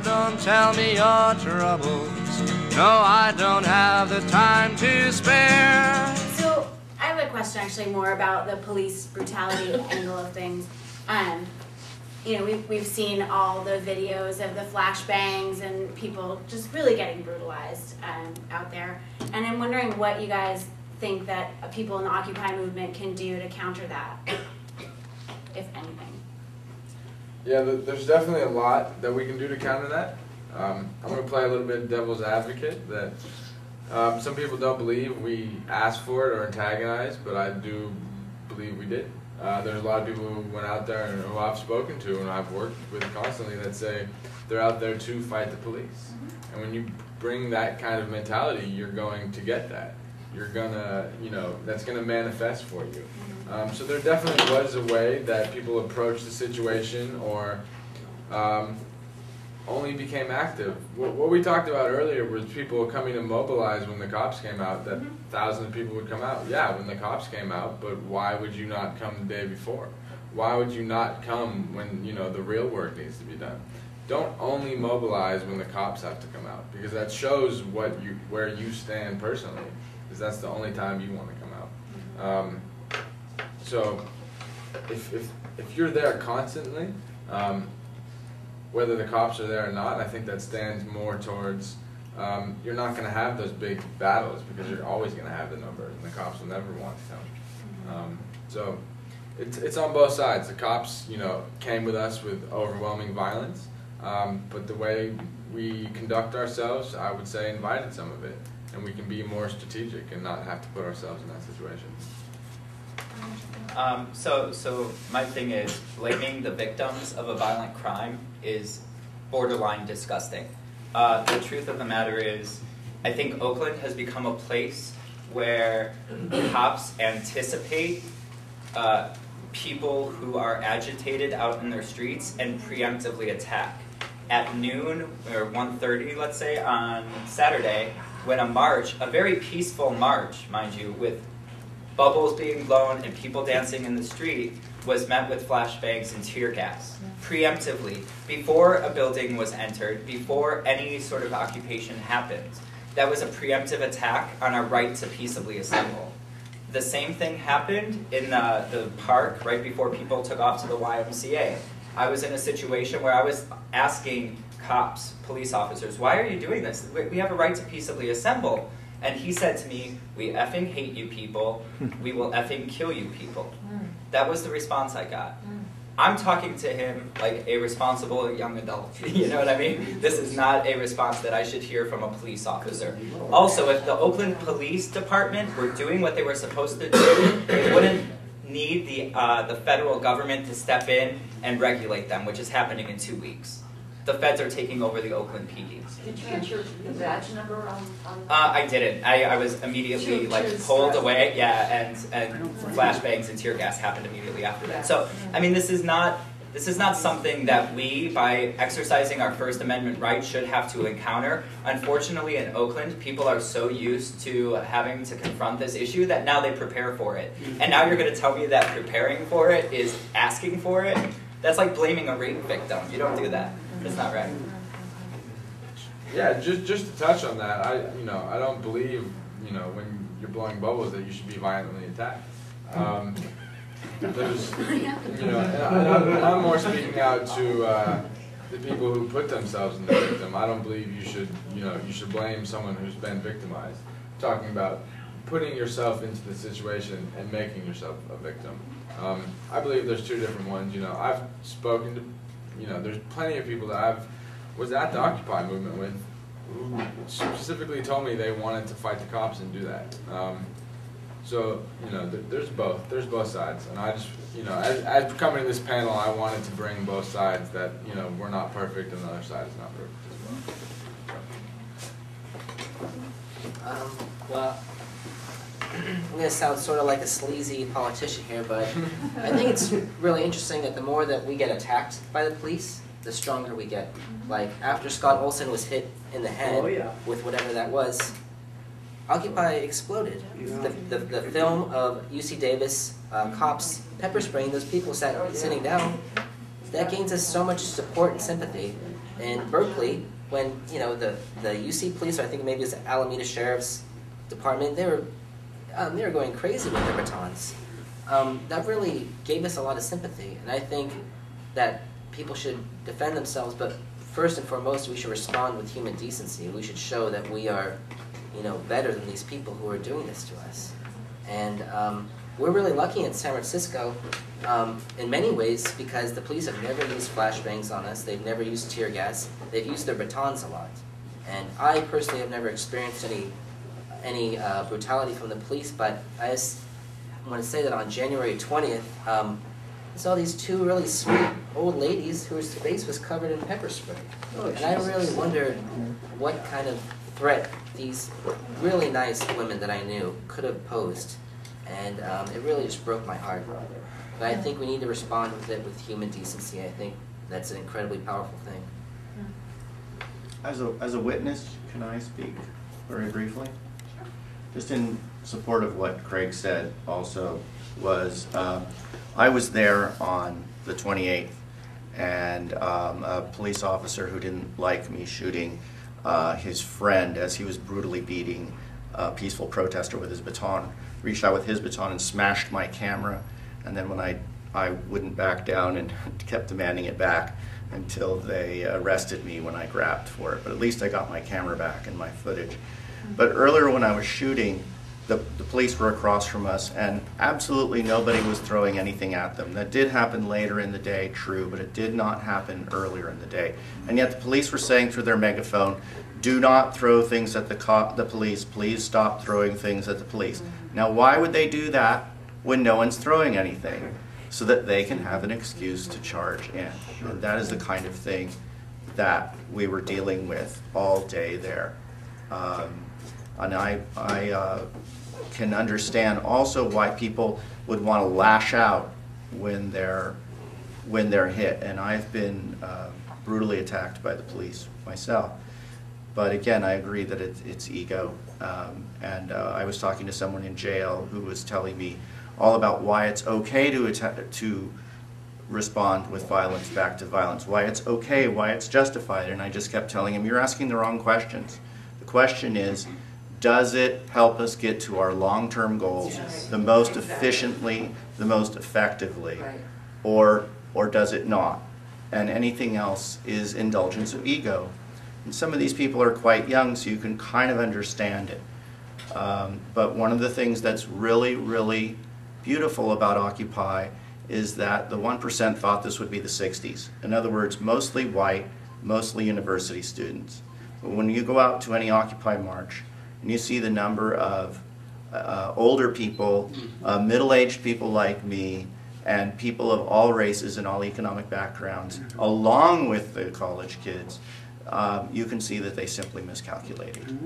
don't tell me your troubles. No, I don't have the time to spare. So, I have a question actually more about the police brutality angle of things. You know, we've seen all the videos of the flashbangs and people just really getting brutalized out there. And I'm wondering what you guys think that people in the Occupy movement can do to counter that, if anything. Yeah, there's definitely a lot that we can do to counter that. I'm going to play a little bit devil's advocate that some people don't believe we asked for it or antagonized, but I do believe we did. There's a lot of people who went out there and who I've spoken to and I've worked with constantly that say they're out there to fight the police. And when you bring that kind of mentality, you're going to get that. You're gonna, you know, that's gonna manifest for you. So there definitely was a way that people approached the situation or only became active. What we talked about earlier was people coming to mobilize when the cops came out, that thousands of people would come out. Yeah, when the cops came out, but why would you not come the day before? Why would you not come when, you know, the real work needs to be done? Don't only mobilize when the cops have to come out, because that shows where you stand personally, because that's the only time you want to come out. So if you're there constantly, whether the cops are there or not, I think that stands more towards you're not going to have those big battles because you're always going to have the numbers, and the cops will never want to come. So it's on both sides. The cops, you know, came with us with overwhelming violence, but the way we conduct ourselves, I would say, invited some of it, and we can be more strategic and not have to put ourselves in that situation. So my thing is, blaming the victims of a violent crime is borderline disgusting. The truth of the matter is, I think Oakland has become a place where cops anticipate people who are agitated out in their streets and preemptively attack. At noon, or 1:30, let's say, on Saturday, when a march, a very peaceful march, mind you, with bubbles being blown and people dancing in the street, was met with flashbangs and tear gas. Preemptively, before a building was entered, before any sort of occupation happened. That was a preemptive attack on our right to peaceably assemble. The same thing happened in the park right before people took off to the YMCA. I was in a situation where I was asking cops, police officers, why are you doing this? We have a right to peaceably assemble. And he said to me, we effing hate you people, we will effing kill you people. That was the response I got. I'm talking to him like a responsible young adult, you know what I mean? This is not a response that I should hear from a police officer. Also, if the Oakland Police Department were doing what they were supposed to do, they wouldn't need the federal government to step in and regulate them, which is happening in 2 weeks. The feds are taking over the Oakland PD. Did you get your badge number on I didn't. I was immediately pulled away. Yeah, and flashbangs and tear gas happened immediately after that. So I mean, this is not something that we, by exercising our First Amendment right, should have to encounter. Unfortunately, in Oakland, people are so used to having to confront this issue that now they prepare for it. And now you're going to tell me that preparing for it is asking for it? That's like blaming a rape victim. You don't do that. That's not right. Yeah, just to touch on that, I don't believe, when you're blowing bubbles that you should be violently attacked. There's, and I'm more speaking out to the people who put themselves in the victim. I don't believe you should blame someone who's been victimized. I'm talking about putting yourself into the situation and making yourself a victim. I believe there's two different ones. I've spoken to, there's plenty of people that I was at the Occupy movement with who specifically told me they wanted to fight the cops and do that. So, there's both sides. And I just, as coming to this panel, I wanted to bring both sides that, we're not perfect and the other side is not perfect as well. Well, I'm going to sound sort of like a sleazy politician here, but I think it's really interesting that the more that we get attacked by the police, the stronger we get. Like, after Scott Olson was hit in the head with whatever that was, Occupy exploded. The film of UC Davis, cops pepper spraying those people sitting down, that gains us so much support and sympathy. in Berkeley, when the UC police, or I think maybe it's the Alameda Sheriff's Department, they were going crazy with their batons. That really gave us a lot of sympathy, and I think that people should defend themselves, but first and foremost, we should respond with human decency. We should show that we are, better than these people who are doing this to us. And we're really lucky in San Francisco in many ways because the police have never used flashbangs on us. They've never used tear gas. They've used their batons a lot. And I personally have never experienced any brutality from the police, but I just want to say that on January 20th, I saw these two really sweet old ladies whose face was covered in pepper spray. And I really wondered what kind of threat these really nice women that I knew could have posed. And it really just broke my heart. But I think we need to respond with it with human decency. I think that's an incredibly powerful thing. As a witness, can I speak very briefly? Just in support of what Craig said also was, I was there on the 28th, and a police officer who didn't like me shooting his friend as he was brutally beating a peaceful protester with his baton, reached out with his baton and smashed my camera, and then when I wouldn't back down and kept demanding it back until they arrested me when I grabbed for it. But at least I got my camera back and my footage. But earlier when I was shooting, the police were across from us, and absolutely nobody was throwing anything at them. That did happen later in the day, true, but it did not happen earlier in the day. And yet the police were saying through their megaphone, do not throw things at the police, please stop throwing things at the police. Now why would they do that when no one's throwing anything? So that they can have an excuse to charge in. And that is the kind of thing that we were dealing with all day there. And I can understand also why people would want to lash out when they're hit. And I've been brutally attacked by the police myself. But again, I agree that it's ego. And I was talking to someone in jail who was telling me all about why it's okay to respond with violence back to violence, why it's okay, why it's justified. And I just kept telling him, you're asking the wrong questions. The question is, does it help us get to our long-term goals the most efficiently, the most effectively, or does it not? And anything else is indulgence of ego. And some of these people are quite young, so you can kind of understand it. But one of the things that's really, really beautiful about Occupy is that the 1% thought this would be the 60s. In other words, mostly white, mostly university students. But when you go out to any Occupy march and you see the number of older people, middle-aged people like me, and people of all races and all economic backgrounds, along with the college kids, you can see that they simply miscalculated.